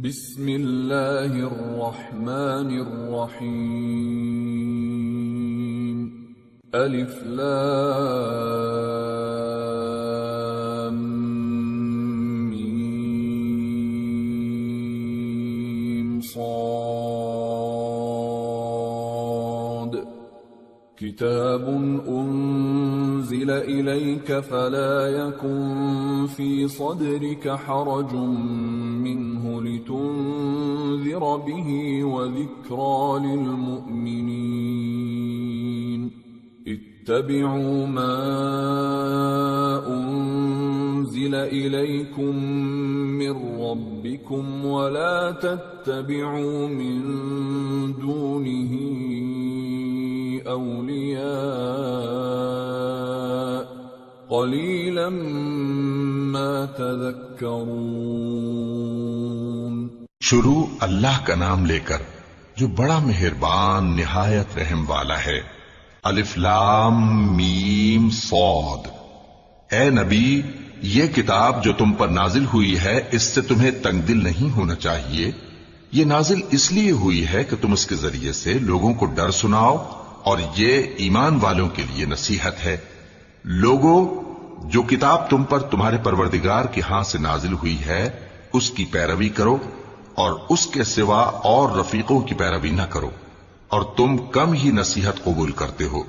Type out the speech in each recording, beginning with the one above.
بسم اللہ الرحمن الرحیم الف لام میم صاد کتاب انزل الیک فلا یکن فی صدرک حرج منه لتنذر به وذكرى للمؤمنين اتبعوا ما أنزل إليكم من ربكم ولا تتبعوا من دونه أولياء قليلا ما تذكرون۔ شروع اللہ کا نام لے کر جو بڑا مہربان نہایت رحم والا ہے۔ الف لام میم صاد۔ اے نبی، یہ کتاب جو تم پر نازل ہوئی ہے اس سے تمہیں تنگ دل نہیں ہونا چاہیے۔ یہ نازل اس لیے ہوئی ہے کہ تم اس کے ذریعے سے لوگوں کو ڈر سناؤ، اور یہ ایمان والوں کے لیے نصیحت ہے۔ لوگوں، جو کتاب تم پر تمہارے پروردگار کے ہاں سے نازل ہوئی ہے اس کی پیروی کرو، اور اس کے سوا اور رفیقوں کی پیروی نہ کرو، اور تم کم ہی نصیحت قبول کرتے ہو۔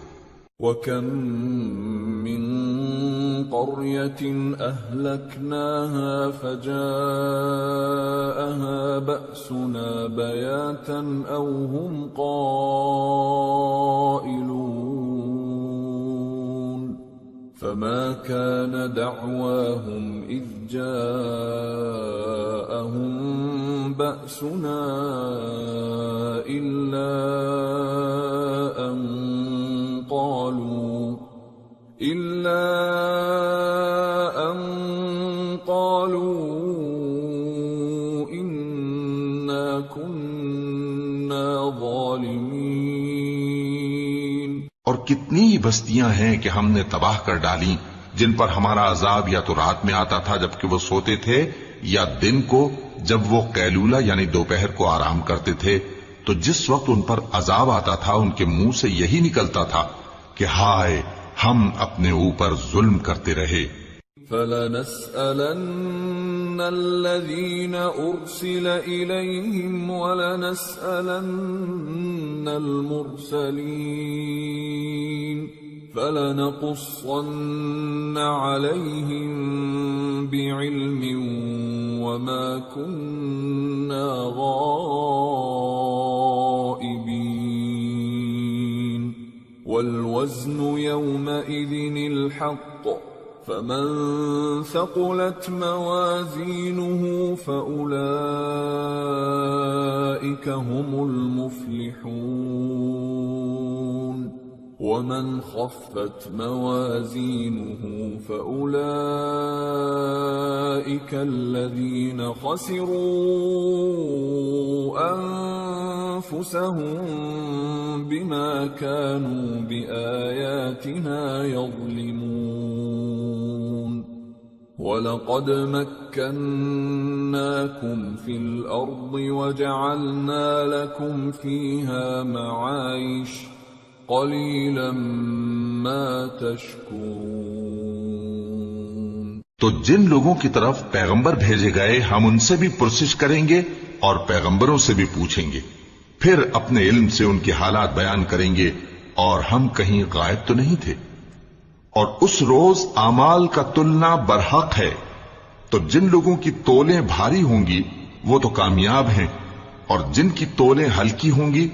وَكَم مِّن قَرْيَةٍ أَهْلَكْنَاهَا فَجَاءَهَا بَأْسُنَا بَيَاتًا أَوْ هُمْ قَائِلُونَ فَمَا كَانَ دَعْوَاهُمْ إِذْ جَاءَهُم بَأْسُنَا إِلَّا أَن قَالُوا إِنَّا كُنَّا ظَالِمِينَ۔ اور کتنی بستیاں ہیں کہ ہم نے تباہ کر ڈالی جن پر ہمارا عذاب یا تو رات میں آتا تھا جبکہ وہ سوتے تھے، یا دن کو جب وہ قیلولہ یعنی دوپہر کو آرام کرتے تھے، تو جس وقت ان پر عذاب آتا تھا ان کے منہ سے یہی نکلتا تھا کہ ہائے، ہم اپنے اوپر ظلم کرتے رہے۔ فَلَنَسْأَلَنَّ الَّذِينَ أُرْسِلَ إِلَيْهِمْ وَلَنَسْأَلَنَّ الْمُرْسَلِينَ فَلَنَقُصَّنَّ عَلَيْهِمْ بِعِلْمٍ وَمَا كُنَّا غَائِبِينَ وَالْوَزْنُ يَوْمَئِذٍ الْحَقُّ فَمَنْ ثَقُلَتْ مَوَازِينُهُ فَأُولَئِكَ هُمُ الْمُفْلِحُونَ وَمَنْ خَفَّتْ مَوَازِينُهُ فَأُولَئِكَ الَّذِينَ خَسِرُوا أَنفُسَهُم بِمَا كَانُوا بِآيَاتِنَا يَظْلِمُونَ وَلَقَدْ مَكَّنَّاكُمْ فِي الْأَرْضِ وَجَعَلْنَا لَكُمْ فِيهَا مَعَايِشَ قَلِيلًا مَا تَشْكُرُونَ۔ تو جن لوگوں کی طرف پیغمبر بھیجے گئے ہم ان سے بھی پرسش کریں گے اور پیغمبروں سے بھی پوچھیں گے، پھر اپنے علم سے ان کے حالات بیان کریں گے، اور ہم کہیں غائب تو نہیں تھے۔ اور اس روز اعمال کا تلنا برحق ہے، تو جن لوگوں کی تولیں بھاری ہوں گی وہ تو کامیاب ہیں، اور جن کی تولیں ہلکی ہوں گی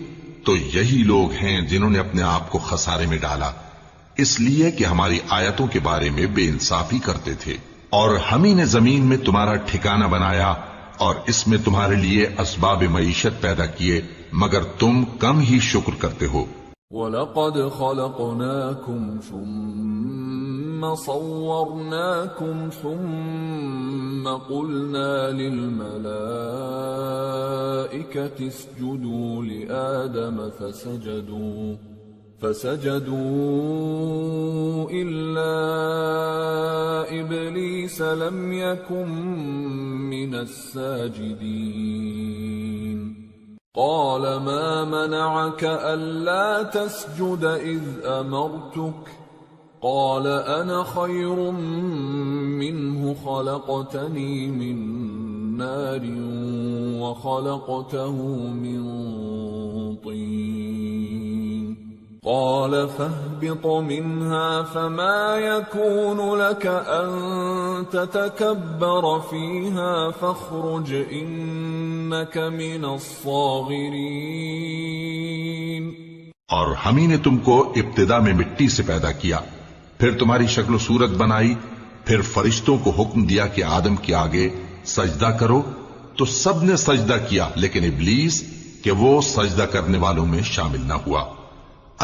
تو یہی لوگ ہیں جنہوں نے اپنے آپ کو خسارے میں ڈالا، اس لیے کہ ہماری آیتوں کے بارے میں بے انصافی کرتے تھے۔ اور ہم ہی نے زمین میں تمہارا ٹھکانہ بنایا اور اس میں تمہارے لیے اسباب معیشت پیدا کیے، مگر تم کم ہی شکر کرتے ہو۔ وَلَقَدْ خَلَقْنَاكُمْ ثُمَّ صَوَّرْنَاكُمْ ثُمَّ قُلْنَا لِلْمَلَائِكَةِ اسْجُدُوا لِآدَمَ فسجدوا إلا إبليس لم يكن من الساجدين قال ما منعك ألا تسجد إذ أمرتك قال أنا خير منه خلقتني من نار وخلقته من طين قال فاهبط منها فما يكون لك أن تتكبر فيها فاخرج إنك من الصاغرين اور ہم ہی نے تم کو ابتدا میں مٹی سے پیدا کیا، پھر تمہاری شکل و صورت بنائی، پھر فرشتوں کو حکم دیا کہ آدم کے آگے سجدہ کرو، تو سب نے سجدہ کیا لیکن ابلیس کہ وہ سجدہ کرنے والوں میں شامل نہ ہوا۔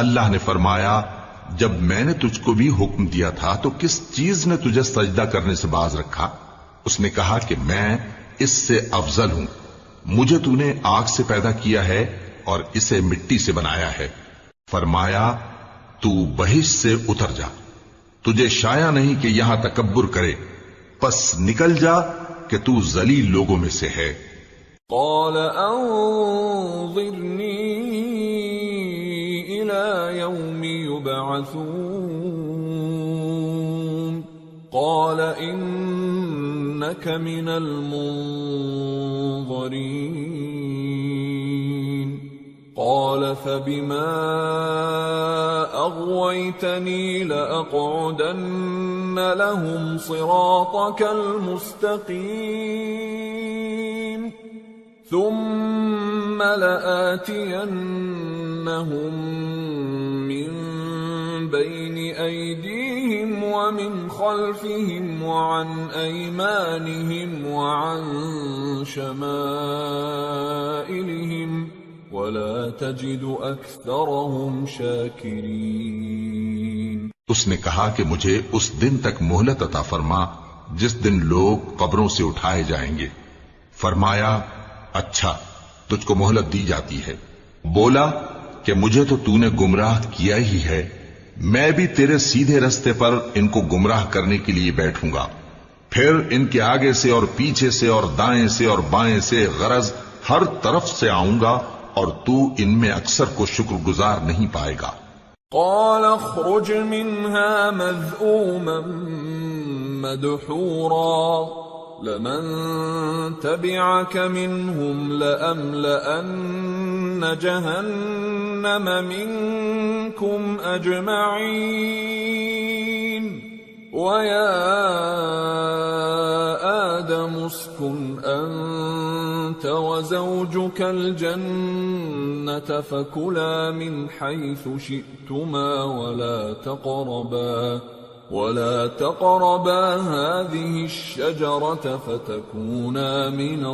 اللہ نے فرمایا جب میں نے تجھ کو بھی حکم دیا تھا تو کس چیز نے تجھے سجدہ کرنے سے باز رکھا؟ اس نے کہا کہ میں اس سے افضل ہوں، مجھے تو نے آگ سے پیدا کیا ہے اور اسے مٹی سے بنایا ہے۔ فرمایا تو بہشت سے اتر جا، تجھے شایع نہیں کہ یہاں تکبر کرے، پس نکل جا کہ تو ذلیل لوگوں میں سے ہے۔ قال انظرنی إلى يوم يبعثون قال إنك من المنظرين قال فبما أغويتني لأقعدن لهم صراطك المستقيم ثم لآتينهم من بين أيديهم ومن خلفهم وعن أيمانهم وعن شمائلهم ولا تجد أكثرهم شاكرين۔ اس نے کہا کہ مجھے اس دن تک مہلت عطا فرما جس دن لوگ قبروں سے اٹھائے جائیں گے۔ فرمایا اچھا تجھ کو مہلت دی جاتی ہے۔ بولا کہ مجھے تو تو نے گمراہ کیا ہی ہے، میں بھی تیرے سیدھے رستے پر ان کو گمراہ کرنے کے لیے بیٹھوں گا، پھر ان کے آگے سے اور پیچھے سے اور دائیں سے اور بائیں سے غرض ہر طرف سے آؤں گا اور تو ان میں اکثر کو شکر گزار نہیں پائے گا۔ قال اخرج منها مذءوما مدحورا لمن تبعك منهم لأملأن جهنم منكم أجمعين ويا آدم اسكن أنت وزوجك الجنة فكلا من حيث شئتما ولا تقربا هذه الشجرة فتكونا من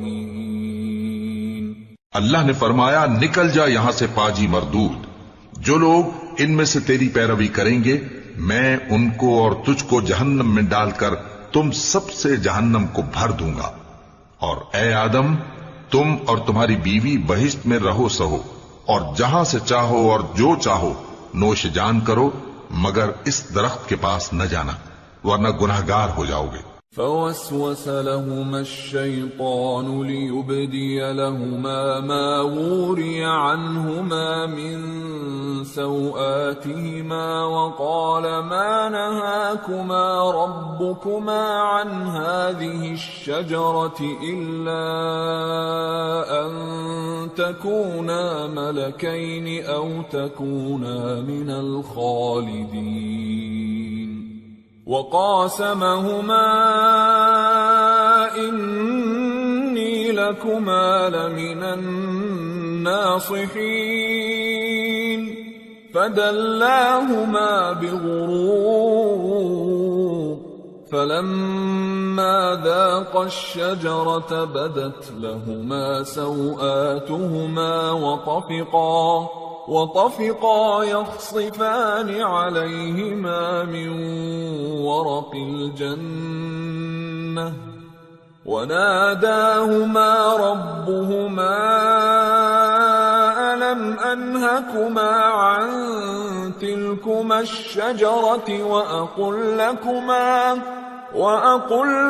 الظالمين۔ اللہ نے فرمایا نکل جا یہاں سے پاجی مردود، جو لوگ ان میں سے تیری پیروی کریں گے میں ان کو اور تجھ کو جہنم میں ڈال کر تم سب سے جہنم کو بھر دوں گا، اور اے آدم تم اور تمہاری بیوی بہشت میں رہو سہو، اور جہاں سے چاہو اور جو چاہو نوش جان کرو، مگر اس درخت کے پاس نہ جانا ورنہ گناہگار ہو جاؤ گے۔ فوسوس لهما الشيطان ليبدي لهما ما وري عنهما من سوآتهما وقال ما نهاكما ربكما عن هذه الشجرة إلا أن تكونا ملكين أو تكونا من الخالدين وقاسمهما إني لكما لمن الناصحين فدلاهما بغرور فلما ذاقا الشجرة بدت لهما سوآتهما وطفقا يخصفان عليهما من ورق الجنة وناداهما ربهما ألم أنهكما عن الشجرة وأقل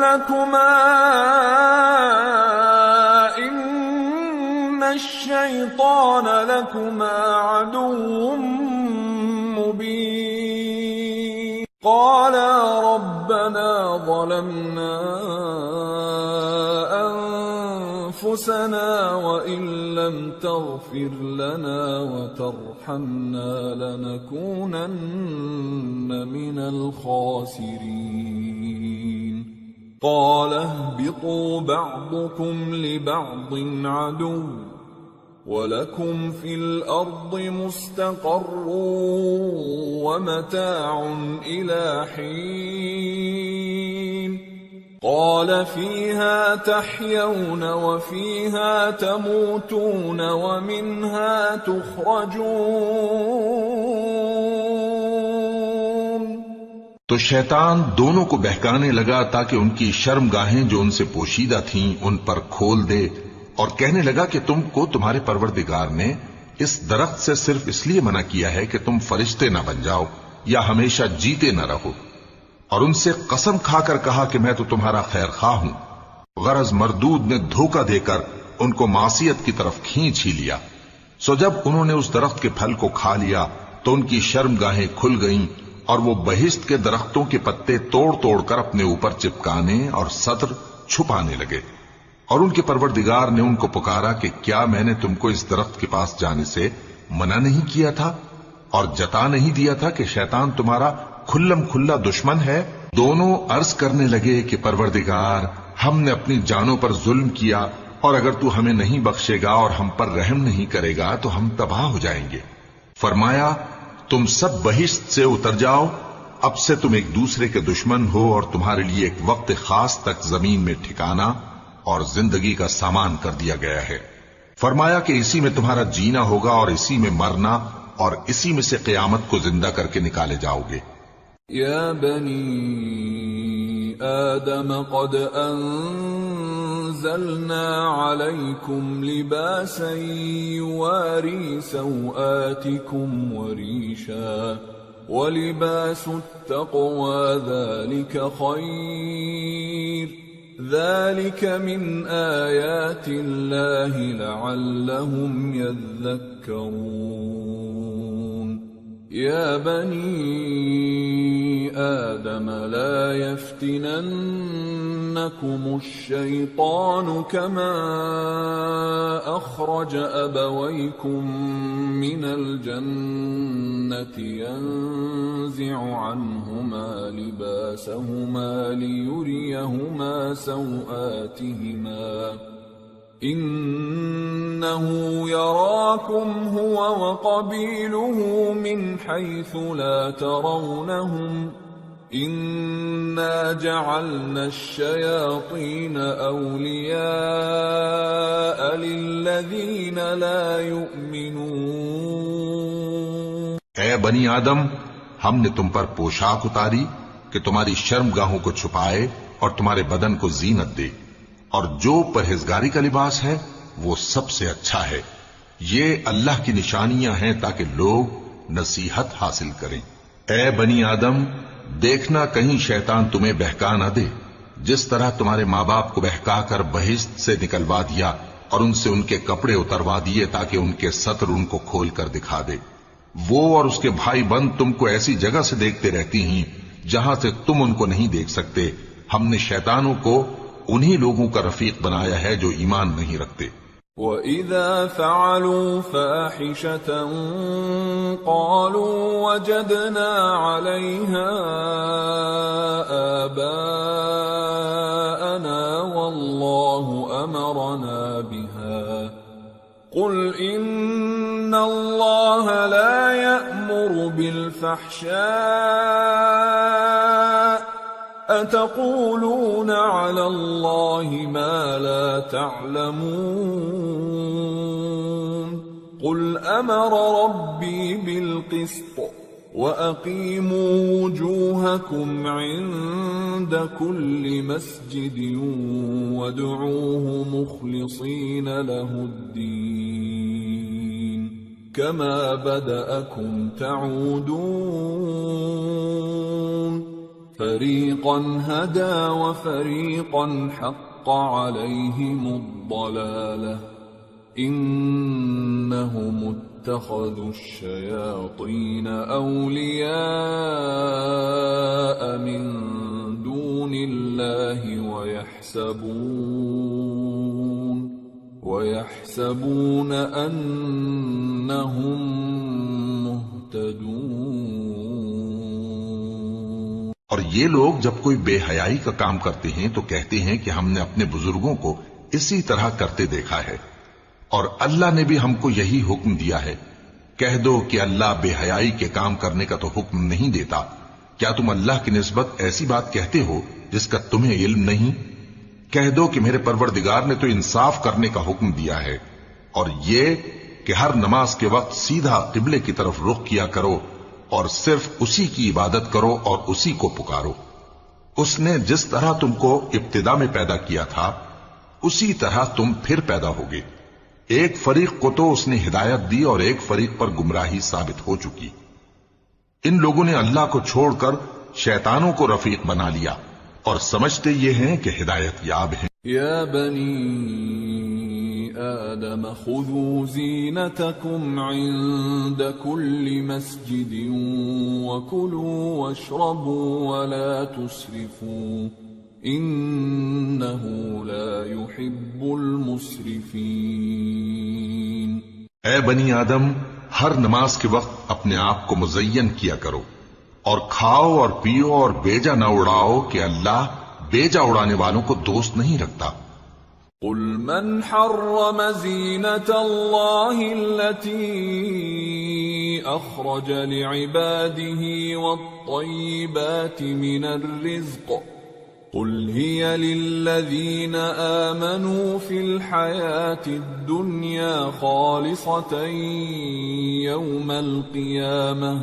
لكما إن الشيطان لكما عدو مبين قالا ربنا ظلمنا أنفسنا وإن لم تغفر لنا وترحمنا لنكونن من الخاسرين قال اهبطوا بعضكم لبعض عدو وَلَكُمْ فِي الْأَرْضِ مُسْتَقَرٌّ وَمَتَاعٌ إِلَى حِينٍ قَالَ فِيهَا تَحْيَوْنَ وَفِيهَا تَمُوتُونَ وَمِنْهَا تُخْرَجُونَ تو شیطان دونوں کو بہکانے لگا تاکہ ان کی شرمگاہیں جو ان سے پوشیدہ تھیں ان پر کھول دے، اور کہنے لگا کہ تم کو تمہارے پروردگار نے اس درخت سے صرف اس لیے منع کیا ہے کہ تم فرشتے نہ بن جاؤ یا ہمیشہ جیتے نہ رہو، اور ان سے قسم کھا کر کہا کہ میں تو تمہارا خیر خواہ ہوں۔ غرض مردود نے دھوکہ دے کر ان کو معصیت کی طرف کھینچ ہی لیا۔ سو جب انہوں نے اس درخت کے پھل کو کھا لیا تو ان کی شرمگاہیں کھل گئیں، اور وہ بہشت کے درختوں کے پتے توڑ توڑ کر اپنے اوپر چپکانے اور سطر چھپانے لگے۔ اور ان کے پروردگار نے ان کو پکارا کہ کیا میں نے تم کو اس درخت کے پاس جانے سے منع نہیں کیا تھا اور جتا نہیں دیا تھا کہ شیطان تمہارا کھلم کھلا دشمن ہے؟ دونوں عرض کرنے لگے کہ پروردگار، ہم نے اپنی جانوں پر ظلم کیا، اور اگر تو ہمیں نہیں بخشے گا اور ہم پر رحم نہیں کرے گا تو ہم تباہ ہو جائیں گے۔ فرمایا تم سب بہشت سے اتر جاؤ، اب سے تم ایک دوسرے کے دشمن ہو، اور تمہارے لیے ایک وقت خاص تک زمین میں ٹھکانا اور زندگی کا سامان کر دیا گیا ہے۔ فرمایا کہ اسی میں تمہارا جینا ہوگا اور اسی میں مرنا، اور اسی میں سے قیامت کو زندہ کر کے نکالے جاؤ گے۔ یا بنی آدم قد انزلنا علیکم لباسا یواری سوآتکم وریشا ولباس التقوى ذلك خیر ذلك من آيات الله لعلهم يذكرون يا بني آدم لا يفتننكم الشيطان كما أخرج أبويكم من الجنة ينزع عنهما لباسهما ليريهما سوآتهما إنه يراكم هو وقبيله من حيث لا ترونهم إنا جعلنا الشياطين أولياء للذين لا يؤمنون۔ اے بنی آدم، ہم نے تم پر پوشاک اتاری کہ تمہاری شرمگاہوں کو چھپائے اور تمہارے بدن کو زینت دے، اور جو پرہیزگاری کا لباس ہے وہ سب سے اچھا ہے۔ یہ اللہ کی نشانیاں ہیں تاکہ لوگ نصیحت حاصل کریں۔ اے بنی آدم، دیکھنا کہیں شیطان تمہیں بہکا نہ دے، جس طرح تمہارے ماں باپ کو بہکا کر بہشت سے نکلوا دیا اور ان سے ان کے کپڑے اتروا دیے تاکہ ان کے سطر ان کو کھول کر دکھا دے۔ وہ اور اس کے بھائی بند تم کو ایسی جگہ سے دیکھتے رہتی ہیں جہاں سے تم ان کو نہیں دیکھ سکتے۔ ہم نے شیطانوں کو انہی لوگوں کا رفیق بنایا ہے جو ایمان نہیں رکھتے۔ وَإِذَا فَعَلُوا فَاحِشَةً قَالُوا وَجَدْنَا عَلَيْهَا آبَاءَنَا وَاللَّهُ أَمَرَنَا بِهَا قُلْ إِنَّ اللَّهَ لَا يَأْمُرُ بِالْفَحْشَاءِ أَتَقُولُونَ عَلَى اللَّهِ مَا لَا تَعْلَمُونَ قُلْ أَمَرَ رَبِّي بِالْقِسْطِ وَأَقِيمُوا وُجُوهَكُمْ عِندَ كُلِّ مَسْجِدٍ وَادْعُوهُ مُخْلِصِينَ لَهُ الدِّينَ كما بدأكم تعودون فريقا هدى وفريقا حق عليهم الضلالة إنهم اتخذوا الشياطين أولياء من دون الله ويحسبون أنهم مهتدون. اور یہ لوگ جب کوئی بے حیائی کا کام کرتے ہیں تو کہتے ہیں کہ ہم نے اپنے بزرگوں کو اسی طرح کرتے دیکھا ہے اور اللہ نے بھی ہم کو یہی حکم دیا ہے. کہہ دو کہ اللہ بے حیائی کے کام کرنے کا تو حکم نہیں دیتا. کیا تم اللہ کی نسبت ایسی بات کہتے ہو جس کا تمہیں علم نہیں؟ کہہ دو کہ میرے پروردگار نے تو انصاف کرنے کا حکم دیا ہے اور یہ کہ ہر نماز کے وقت سیدھا قبلے کی طرف رخ کیا کرو اور صرف اسی کی عبادت کرو اور اسی کو پکارو. اس نے جس طرح تم کو ابتدا میں پیدا کیا تھا اسی طرح تم پھر پیدا ہوگے. ایک فریق کو تو اس نے ہدایت دی اور ایک فریق پر گمراہی ثابت ہو چکی. ان لوگوں نے اللہ کو چھوڑ کر شیطانوں کو رفیق بنا لیا اور سمجھتے یہ ہیں کہ ہدایت یاب ہیں. یا بنی آدم خذوا زینتکم عند كل مسجد وكلوا واشربوا ولا تسرفوا انه لا يحب المسرفين. اے بنی آدم ہر نماز کے وقت اپنے آپ کو مزین کیا کرو اور کھاؤ اور پیو اور بیجا نہ اڑاؤ کہ اللہ بیجا اڑانے والوں کو دوست نہیں رکھتا. قل من حرم زینة اللہ التي اخرج لعباده والطیبات من الرزق قل هي للذين آمنوا في الحياة الدنيا خالصة يوم القيامة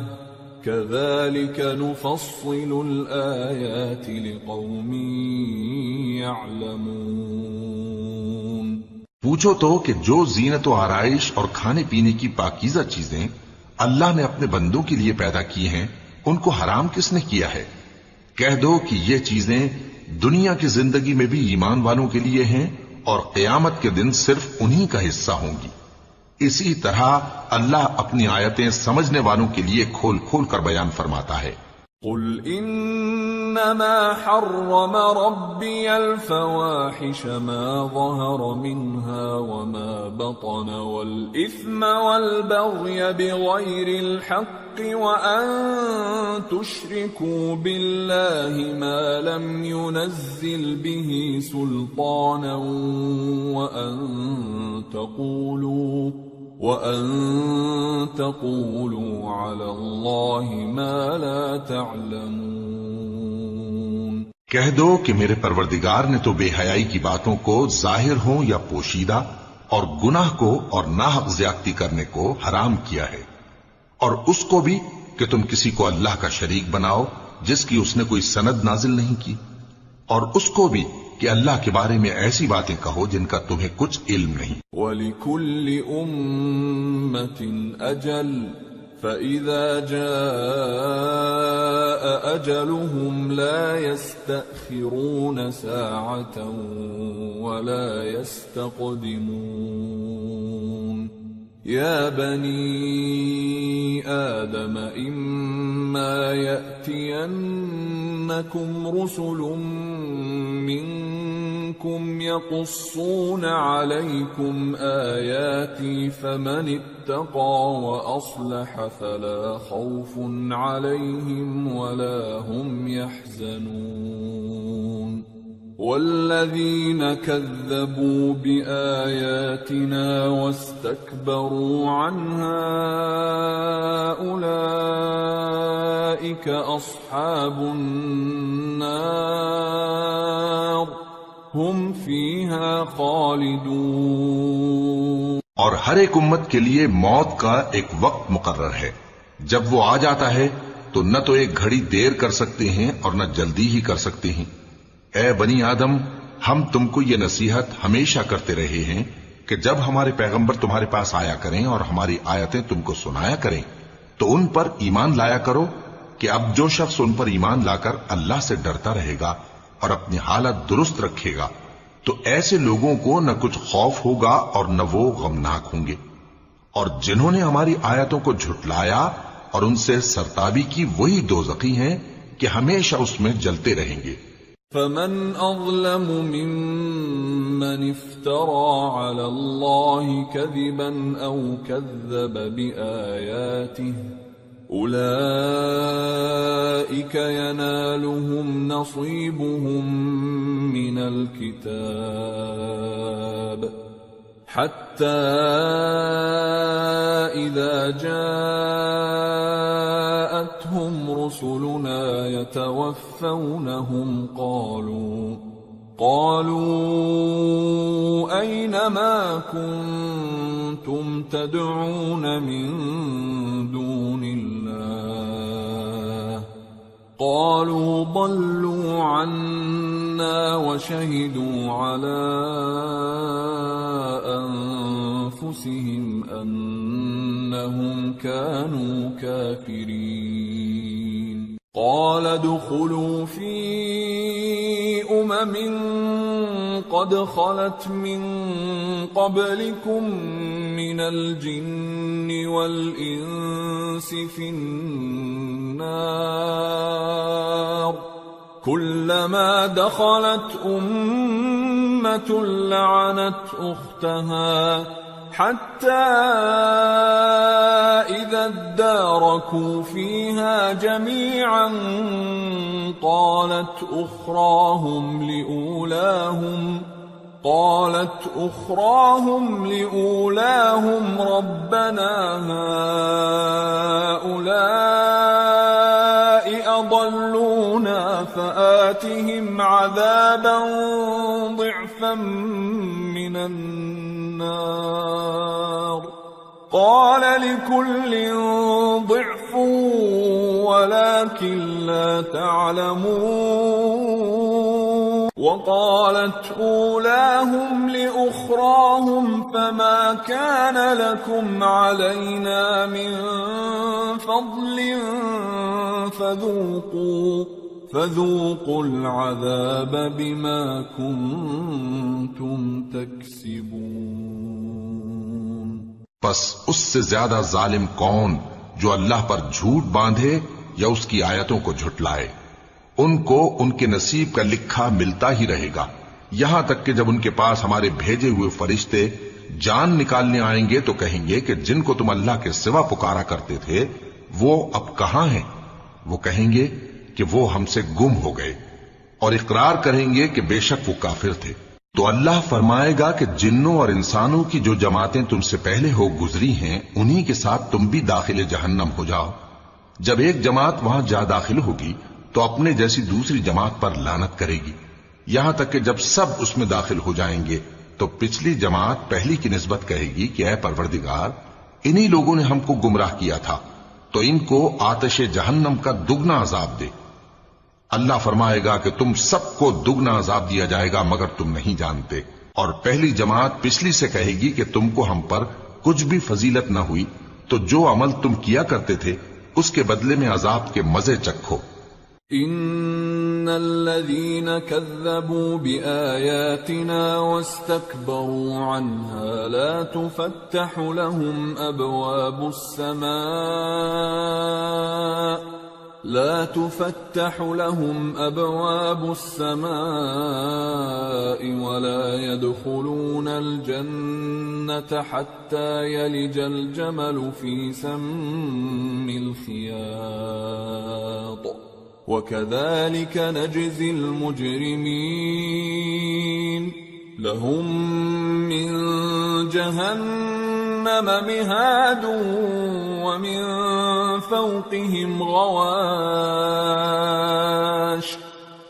كذلك نفصل الآيات لقوم يعلمون. پوچھو تو کہ جو زینت و آرائش اور کھانے پینے کی پاکیزہ چیزیں اللہ نے اپنے بندوں کے لیے پیدا کی ہیں ان کو حرام کس نے کیا ہے؟ کہہ دو کہ یہ چیزیں دنیا کی زندگی میں بھی ایمان والوں کے لیے ہیں اور قیامت کے دن صرف انہی کا حصہ ہوں گی. اسی طرح اللہ اپنی آیتیں سمجھنے والوں کے لیے کھول کھول کر بیان فرماتا ہے. قل انما حرم ربي الفواحش ما ظهر منها وما بطن والاثم والبغي بغير الحق وان تشركوا بالله ما لم ينزل به سلطانا وان تقولوا على الله ما لا تعلمون. کہہ دو کہ میرے پروردگار نے تو بے حیائی کی باتوں کو ظاہر ہوں یا پوشیدہ اور گناہ کو اور ناحق زیادتی کرنے کو حرام کیا ہے اور اس کو بھی کہ تم کسی کو اللہ کا شریک بناؤ جس کی اس نے کوئی سند نازل نہیں کی اور اس کو بھی کہ اللہ کے بارے میں ایسی باتیں کہو جن کا تمہیں کچھ علم نہیں. وَلِكُلِّ أُمَّةٍ أَجَلٌ فَإِذَا جَاءَ أَجَلُهُمْ لَا يَسْتَأْخِرُونَ سَاعَةً وَلَا يَسْتَقْدِمُونَ. يَا بَنِي آدَمَ إِمَّا يَأْتِيَنَّكُمْ رُسُلٌ منكم يقصون عليكم آياتي فمن اتقى وأصلح فلا خوف عليهم ولا هم يحزنون. والذين كذبوا بآياتنا واستكبروا عنها أولئك أصحاب النار هم فيها خالدون. اور ہر ایک امت کے لیے موت کا ایک وقت مقرر ہے. جب وہ آ جاتا ہے تو نہ تو ایک گھڑی دیر کر سکتے ہیں اور نہ جلدی ہی کر سکتے ہیں. اے بنی آدم ہم تم کو یہ نصیحت ہمیشہ کرتے رہے ہیں کہ جب ہمارے پیغمبر تمہارے پاس آیا کریں اور ہماری آیتیں تم کو سنایا کریں تو ان پر ایمان لایا کرو کہ اب جو شخص ان پر ایمان لا کر اللہ سے ڈرتا رہے گا اور اپنی حالت درست رکھے گا تو ایسے لوگوں کو نہ کچھ خوف ہوگا اور نہ وہ غمناک ہوں گے، اور جنہوں نے ہماری آیتوں کو جھٹلایا اور ان سے سرتابی کی وہی دوزخی ہیں کہ ہمیشہ اس میں جلتے رہیں گے۔ فمن أظلم ممن افترى على الله كذبا أو كذب بآياته أولئك ينالهم نصيبهم من الكتاب حتى إذا جاءتهم رسلنا يتوفونهم قالوا أين ما كنتم تدعون من دون الله قالوا ضلوا عنا وشهدوا على أنفسهم أنهم كانوا كافرين قال ادخلوا في قد خلت من قبلكم من الجن والإنس في النار كلما دخلت أمة لعنت أختها حتى إذا اداركوا فيها جميعا قالت أخراهم لأولاهم ربنا هؤلاء أضلونا فآتهم عذابا ضعفا من النار قال لكل ضعف ولكن لا تعلمون وقالت أولاهم لأخراهم فما كان لكم علينا من فضل فذوقوا العذاب بما كنتم تكسبون۔ پس اس سے زیادہ ظالم کون جو اللہ پر جھوٹ باندھے یا اس کی آیتوں کو جھٹلائے؟ ان کو ان کے نصیب کا لکھا ملتا ہی رہے گا، یہاں تک کہ جب ان کے پاس ہمارے بھیجے ہوئے فرشتے جان نکالنے آئیں گے تو کہیں گے کہ جن کو تم اللہ کے سوا پکارا کرتے تھے وہ اب کہاں ہیں؟ وہ کہیں گے کہ وہ ہم سے گم ہو گئے، اور اقرار کریں گے کہ بے شک وہ کافر تھے۔ تو اللہ فرمائے گا کہ جنوں اور انسانوں کی جو جماعتیں تم سے پہلے ہو گزری ہیں انہی کے ساتھ تم بھی داخل جہنم ہو جاؤ۔ جب ایک جماعت وہاں جا داخل ہوگی تو اپنے جیسی دوسری جماعت پر لعنت کرے گی، یہاں تک کہ جب سب اس میں داخل ہو جائیں گے تو پچھلی جماعت پہلی کی نسبت کہے گی کہ اے پروردگار، انہی لوگوں نے ہم کو گمراہ کیا تھا، تو ان کو آتش جہنم کا دگنا عذاب دے۔ اللہ فرمائے گا کہ تم سب کو دگنا عذاب دیا جائے گا مگر تم نہیں جانتے، اور پہلی جماعت پچھلی سے کہے گی کہ تم کو ہم پر کچھ بھی فضیلت نہ ہوئی، تو جو عمل تم کیا کرتے تھے اس کے بدلے میں عذاب کے مزے چکھو۔ ان الذين كذبوا بآياتنا واستكبروا عنها لا تفتح لهم أبواب السماء ولا يدخلون الجنة حتى يلج الجمل في سم الخياط وكذلك نجزي المجرمين لهم من جهنم مهاد ومن فوقهم غواش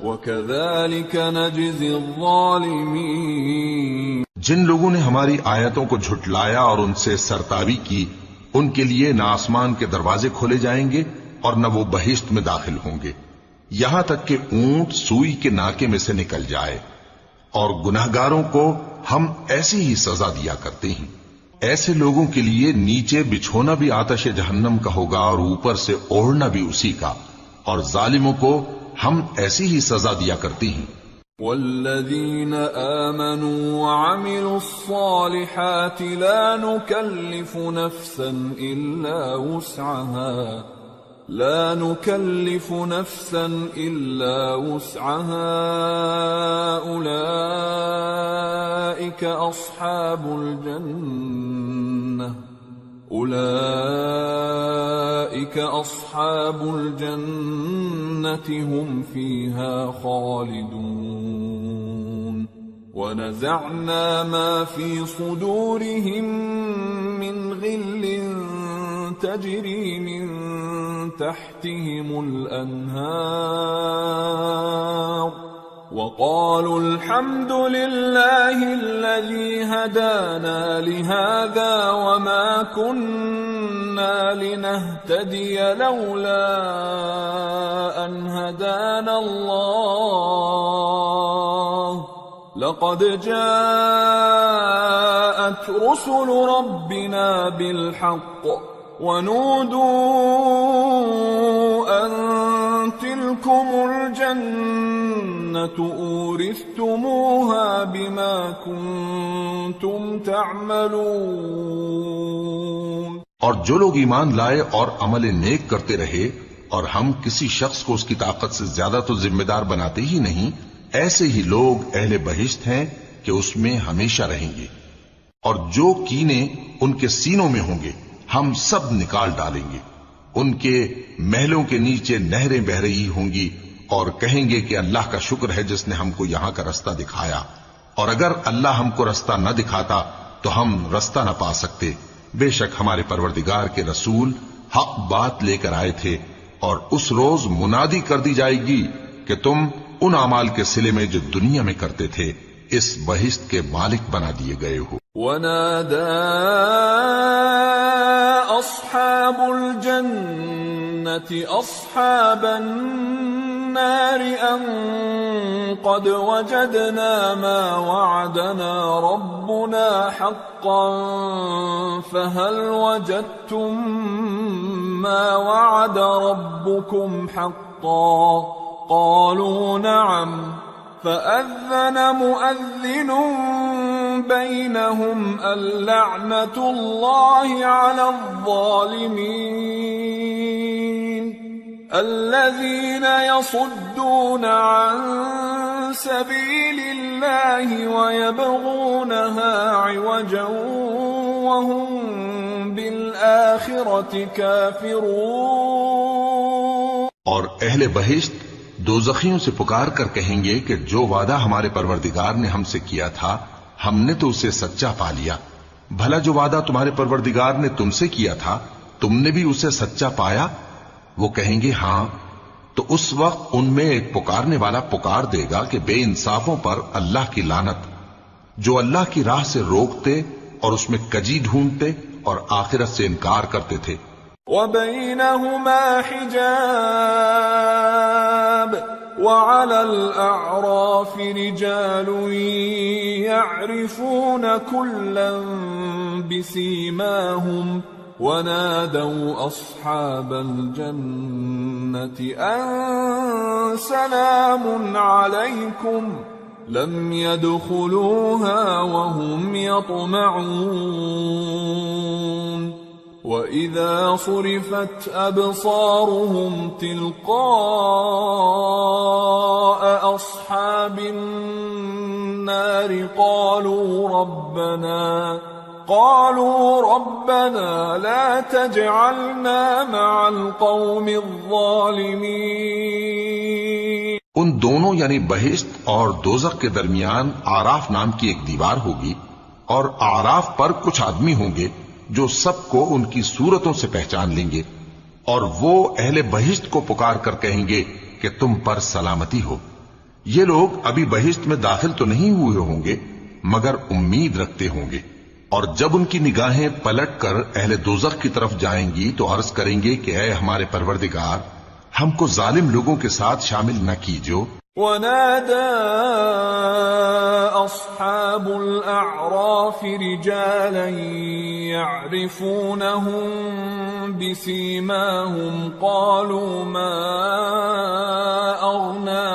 وكذلك نجزي الظالمين۔ جن لوگوں نے ہماری آیتوں کو جھٹلایا اور ان سے سرتابی کی ان کے لیے نہ آسمان کے دروازے کھولے جائیں گے اور نہ وہ بہشت میں داخل ہوں گے، یہاں تک کہ اونٹ سوئی کے ناکے میں سے نکل جائے، اور گناہگاروں کو ہم ایسی ہی سزا دیا کرتے ہیں۔ ایسے لوگوں کے لیے نیچے بچھونا بھی آتش جہنم کا ہوگا اور اوپر سے اوڑھنا بھی اسی کا، اور ظالموں کو ہم ایسی ہی سزا دیا کرتے ہیں۔ والذین آمنوا وعملوا الصالحات لا نكلف نفسا إلا وسعها أولئك أصحاب الجنة هم فيها خالدون ونزعنا ما في صدورهم من غل تجري من تحتهم الأنهار وقالوا الحمد لله الذي هدانا لهذا وما كنا لنهتدي لولا أن هدانا الله لقد جاءت رسل ربنا بالحق ونودوا أن تلكم الجنة أورثتموها بما كنتم تعملون۔ اور جو لوگ ایمان لائے اور عمل نیک کرتے رہے اور ہم کسی شخص کو اس کی طاقت سے زیادہ تو ذمہ دار بناتے ہی نہیں، ایسے ہی لوگ اہل بہشت ہیں کہ اس میں ہمیشہ رہیں گے، اور جو کینے ان کے سینوں میں ہوں گے ہم سب نکال ڈالیں گے۔ ان کے محلوں کے نیچے نہریں بہ رہی ہوں گی اور کہیں گے کہ اللہ کا شکر ہے جس نے ہم کو یہاں کا رستہ دکھایا، اور اگر اللہ ہم کو رستہ نہ دکھاتا تو ہم رستہ نہ پا سکتے۔ بے شک ہمارے پروردگار کے رسول حق بات لے کر آئے تھے، اور اس روز منادی کر دی جائے گی کہ تم ان اعمال کے صلے میں جو دنیا میں کرتے تھے اس بہشت کے مالک بنا دیے گئے ہو۔ وَنَادَى أَصْحَابُ الْجَنَّةِ أَصْحَابَ النَّارِ أَن قَدْ وَجَدْنَا مَا وَعَدَنَا رَبُّنَا حَقًّا فَهَلْ وَجَدتُّم مَّا وَعَدَ رَبُّكُمْ حَقًّا قَالُوا نَعَمْ فَأَذَّنَ مُؤَذِّنٌ بَيْنَهُمْ اللَّعْنَةُ اللَّهِ عَلَى الظَّالِمِينَ الَّذِينَ يَصُدُّونَ عَن سَبِيلِ اللَّهِ وَيَبْغُونَهَا عِوَجًا وَهُمْ بِالْآخِرَةِ كَافِرُونَ۔ اور اہل بہشت دوزخیوں سے پکار کر کہیں گے کہ جو وعدہ ہمارے پروردگار نے ہم سے کیا تھا ہم نے تو اسے سچا پا لیا، بھلا جو وعدہ تمہارے پروردگار نے تم سے کیا تھا تم نے بھی اسے سچا پایا؟ وہ کہیں گے ہاں، تو اس وقت ان میں ایک پکارنے والا پکار دے گا کہ بے انصافوں پر اللہ کی لعنت، جو اللہ کی راہ سے روکتے اور اس میں کجی ڈھونڈتے اور آخرت سے انکار کرتے تھے۔ وَبَيْنَهُمَا حِجَابٌ وَعَلَى الْأَعْرَافِ رِجَالٌ يَعْرِفُونَ كُلًّا بِسِيمَاهُمْ وَنَادَوْا أَصْحَابَ الْجَنَّةِ أَن سَلَامٌ عَلَيْكُمْ لَمْ يَدْخُلُوهَا وَهُمْ يَطْمَعُونَ وَإِذَا صُرِفَتْ أَبْصَارُهُمْ تِلْقَاءَ أَصْحَابِ النَّارِ قَالُوا رَبَّنَا لَا تَجْعَلْنَا مَعَ الْقَوْمِ الظَّالِمِينَ۔ ان دونوں یعنی بہشت اور دوزخ کے درمیان آراف نام کی ایک دیوار ہوگی، اور آراف پر کچھ آدمی ہوں گے جو سب کو ان کی صورتوں سے پہچان لیں گے، اور وہ اہل بہشت کو پکار کر کہیں گے کہ تم پر سلامتی ہو۔ یہ لوگ ابھی بہشت میں داخل تو نہیں ہوئے ہوں گے مگر امید رکھتے ہوں گے، اور جب ان کی نگاہیں پلٹ کر اہل دوزخ کی طرف جائیں گی تو عرض کریں گے کہ اے ہمارے پروردگار، ہم کو ظالم لوگوں کے ساتھ شامل نہ کیجو۔ ونادى أصحاب الأعراف رجالا يعرفونهم بسيماهم قالوا ما أغنى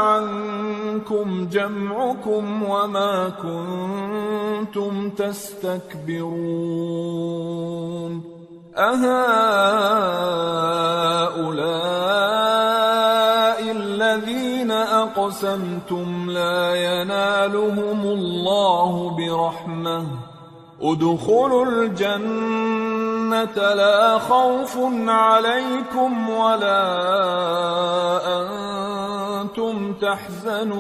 عنكم جمعكم وما كنتم تستكبرون أهؤلاء الذين أقسمتم لا ينالهم الله برحمة ادخلوا الجنة لا خوف عليكم ولا أنتم تحزنون.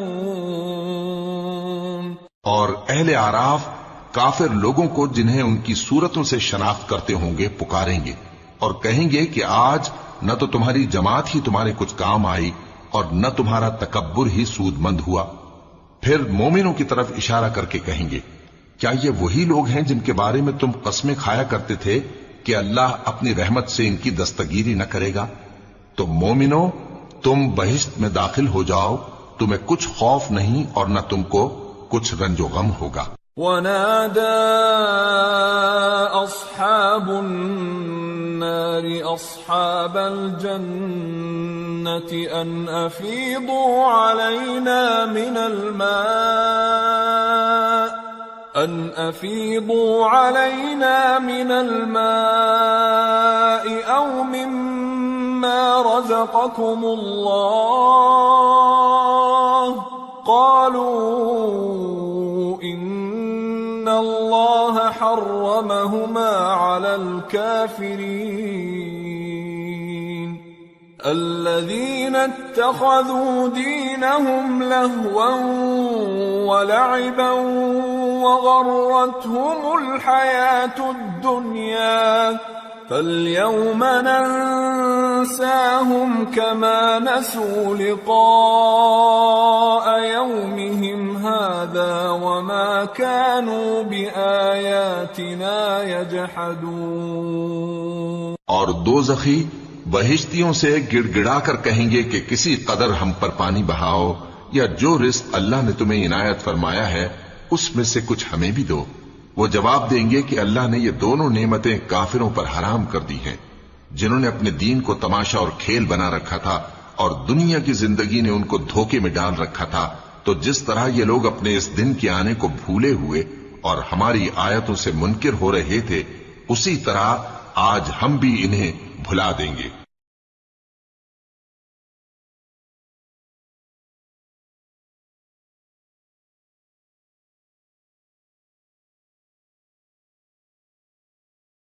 اور اہل اعراف کافر لوگوں کو جنہیں ان کی صورتوں سے شناخت کرتے ہوں گے پکاریں گے اور کہیں گے کہ آج نہ تو تمہاری جماعت ہی تمہارے کچھ کام آئی اور نہ تمہارا تکبر ہی سود مند ہوا. پھر مومنوں کی طرف اشارہ کر کے کہیں گے کیا یہ وہی لوگ ہیں جن کے بارے میں تم قسمیں کھایا کرتے تھے کہ اللہ اپنی رحمت سے ان کی دستگیری نہ کرے گا؟ تو مومنوں تم بہشت میں داخل ہو جاؤ، تمہیں کچھ خوف نہیں اور نہ تم کو کچھ رنج و غم ہوگا. ونادى أصحاب النار أصحاب الجنة أن أفيضوا علينا من الماء أو مما رزقكم الله قالوا إن الله حرمهما على الكافرين الذين اتخذوا دينهم لهوا ولعبا وغرتهم الحياة الدنيا فاليوم ننساهم كما نسوا لقاء يومهم هذا وما كانوا بآياتنا يجحدون. اور دوزخی بہشتیوں سے گڑ گڑا کر کہیں گے کہ کسی قدر ہم پر پانی بہاؤ یا جو رزق اللہ نے تمہیں عنایت فرمایا ہے اس میں سے کچھ ہمیں بھی دو. وہ جواب دیں گے کہ اللہ نے یہ دونوں نعمتیں کافروں پر حرام کر دی ہیں جنہوں نے اپنے دین کو تماشا اور کھیل بنا رکھا تھا اور دنیا کی زندگی نے ان کو دھوکے میں ڈال رکھا تھا. تو جس طرح یہ لوگ اپنے اس دن کے آنے کو بھولے ہوئے اور ہماری آیتوں سے منکر ہو رہے تھے اسی طرح آج ہم بھی انہیں بھلا دیں گے.